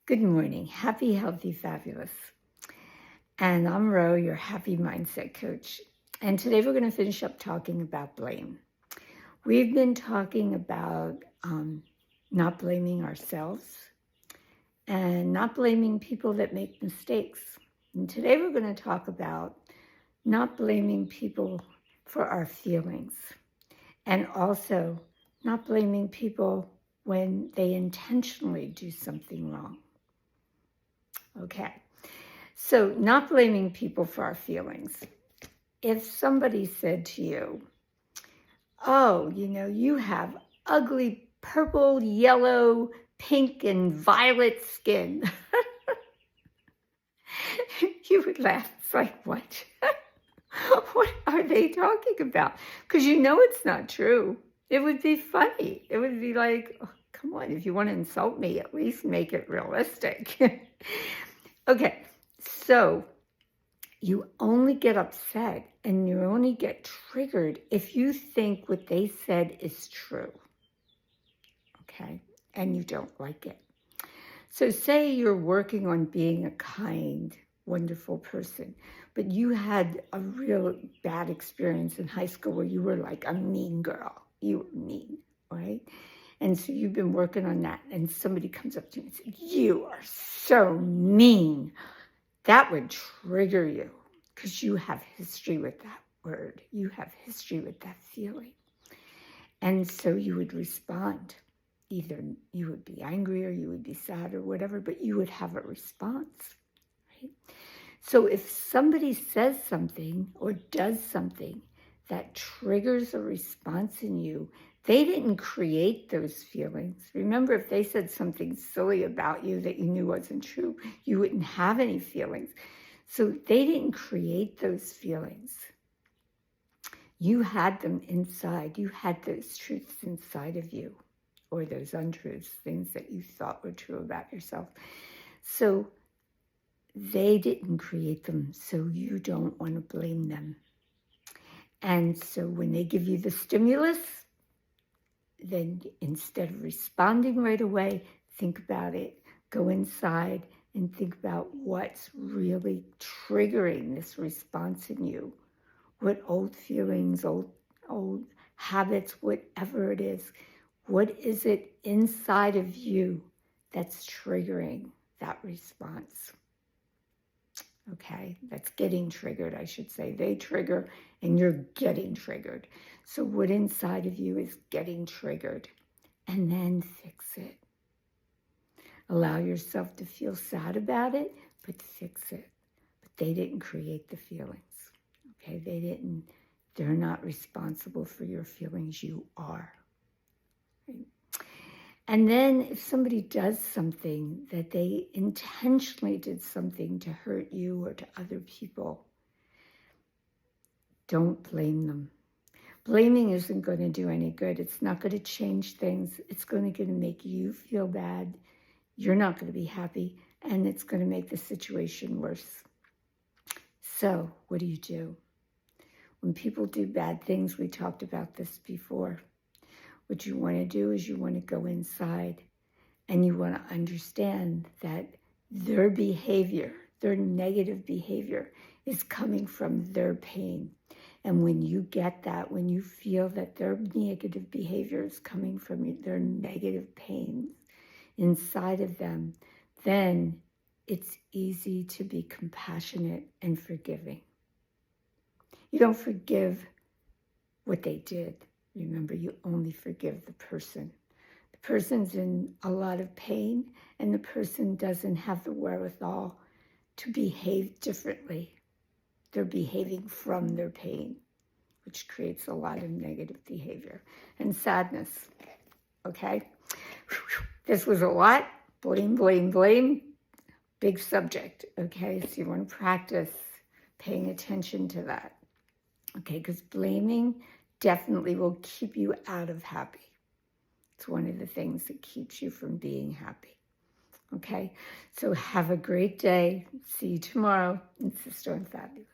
Good morning. Happy, healthy, fabulous. And I'm Ro, your happy mindset coach. And today we're going to finish up talking about blame. We've been talking about not blaming ourselves and not blaming people that make mistakes. And today we're going to talk about not blaming people for our feelings and also not blaming people when they intentionally do something wrong. Okay, so not blaming people for our feelings. If somebody said to you, oh, you have ugly purple, yellow, pink, and violet skin, you would laugh. It's like, what? What are they talking about? Because it's not true. It would be funny. It would be like, oh, come on, if you want to insult me, at least make it realistic. Okay, so you only get upset and you only get triggered if you think what they said is true, okay? And you don't like it. So say you're working on being a kind, wonderful person, but you had a real bad experience in high school where you were like a mean girl. You were mean, right? And so you've been working on that, and somebody comes up to you and says, you are so mean. That would trigger you because you have history with that word. You have history with that feeling. And so you would respond. Either you would be angry or you would be sad or whatever, but you would have a response, right? So if somebody says something or does something that triggers a response in you, they didn't create those feelings. Remember, if they said something silly about you that you knew wasn't true, you wouldn't have any feelings. So they didn't create those feelings. You had them inside. You had those truths inside of you, or those untruths, things that you thought were true about yourself. So they didn't create them, so you don't want to blame them. And so when they give you the stimulus, then instead of responding right away, think about it, go inside and think about what's really triggering this response in you. What old feelings, old habits, whatever it is, what is it inside of you that's triggering that response? Okay, that's getting triggered, I should say. They trigger and you're getting triggered. So what inside of you is getting triggered? And then fix it. Allow yourself to feel sad about it, but fix it. But they didn't create the feelings. Okay, they're not responsible for your feelings, you are. Right? And then if somebody does something that they intentionally did something to hurt you or to other people, don't blame them. Blaming isn't going to do any good. It's not going to change things. It's going to make you feel bad. You're not going to be happy, and it's going to make the situation worse. So what do? When people do bad things, we talked about this before. What you want to do is you want to go inside and you want to understand that their behavior, their negative behavior is coming from their pain. And when you get that, when you feel that their negative behavior is coming from their negative pains inside of them, then it's easy to be compassionate and forgiving. You don't forgive what they did. Remember, you only forgive the person. The person's in a lot of pain, and the person doesn't have the wherewithal to behave differently. They're behaving from their pain, which creates a lot of negative behavior and sadness. Okay? This was a lot. Blame, blame, blame. Big subject. Okay? So you want to practice paying attention to that. Okay? Because blaming definitely will keep you out of happy. It's one of the things that keeps you from being happy. Okay? So have a great day. See you tomorrow. Insist on Fabulous.